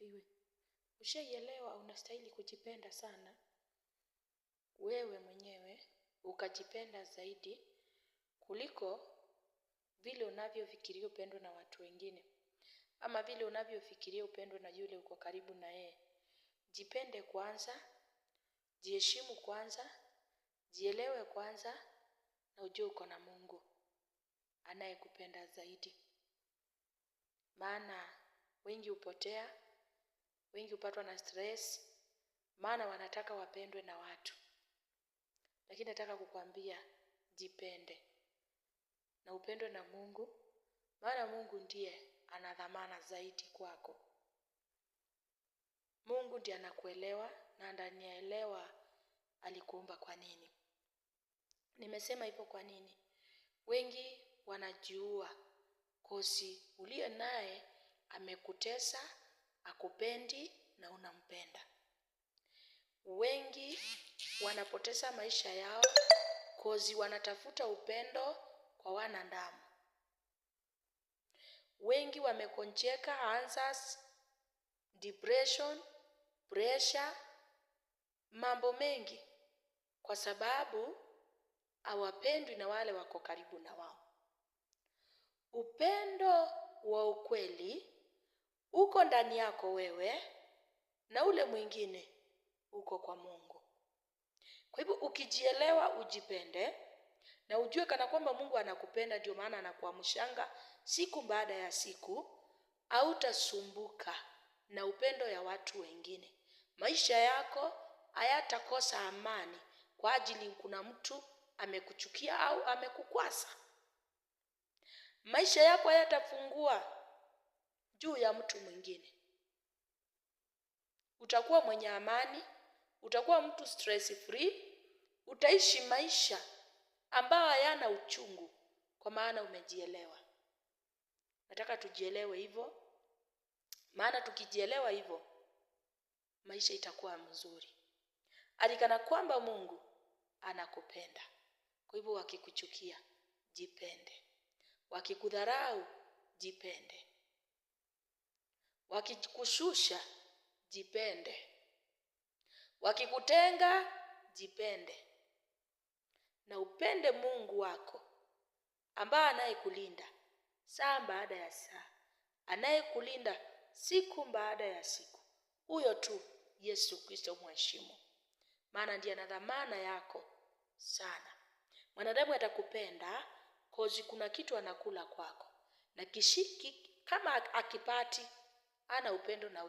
asifiwe. Ushaielewa unastahili kujipenda sana wewe mwenyewe, ukajipenda zaidi kuliko vile unavyofikiria upendo na watu wengine, ama vile unavyofikiria upendo na yule uko karibu na yeye. Jipende kwanza, jiheshimu kwanza, jielewe kwanza, na ujue uko na Mungu anayekupenda zaidi. Maana wengi hupotea, wengi hupatwa na stress, maana wanataka wapendwe na watu. Lakini nataka kukwambia jipende na upendwe na Mungu, maana Mungu ndiye ana dhamana zaidi kwako. Mungu ndiye anakuelewa na ndanielewa alikuumba kwa nini. Nimesema hivyo kwa nini? Wengi wanajiua kosi uliye naye amekutesa, akupendi na unampenda. Wengi wanapoteza maisha yao kozi wanatafuta upendo kwa wanadamu. Wengi wamekonjeka answers, depression, pressure, mambo mengi kwa sababu hawapendwi na wale wako karibu na wao. Upendo wa ukweli uko ndani yako wewe na ule mwingine uko kwa Mungu. Kwa hivyo ukijielewa ujipende na ujue kana kwamba Mungu anakupenda, ndio maana anakuamshanga siku baada ya siku, hautasumbuka na upendo ya watu wengine. Maisha yako hayatakosa amani kwa ajili kuna mtu amekuchukia au amekukwasa. Maisha yako hayatafungua juu ya mtu mwingine. Utakuwa mwenye amani, utakuwa mtu stress free, utaishi maisha ambayo hayana uchungu kwa maana umejielewa. Nataka tujielewe hivyo, maana tukijielewa hivyo maisha itakuwa mzuri. Alikana kwamba Mungu anakupenda. Kwa hivyo wakikuchukia, jipende. Wakikudharau, jipende. Wakikushusha, jipende. Wakikutenga, jipende. Na upende Mungu wako ambaye anayekulinda saa baada ya saa, anayekulinda siku baada ya siku. Huyo tu Yesu Kristo mheshimu, maana ndiye ana dhamana yako sana. Mwanadamu atakupenda kozi kuna kitu anakula kwako, na kishiki kama akipati ana upendo na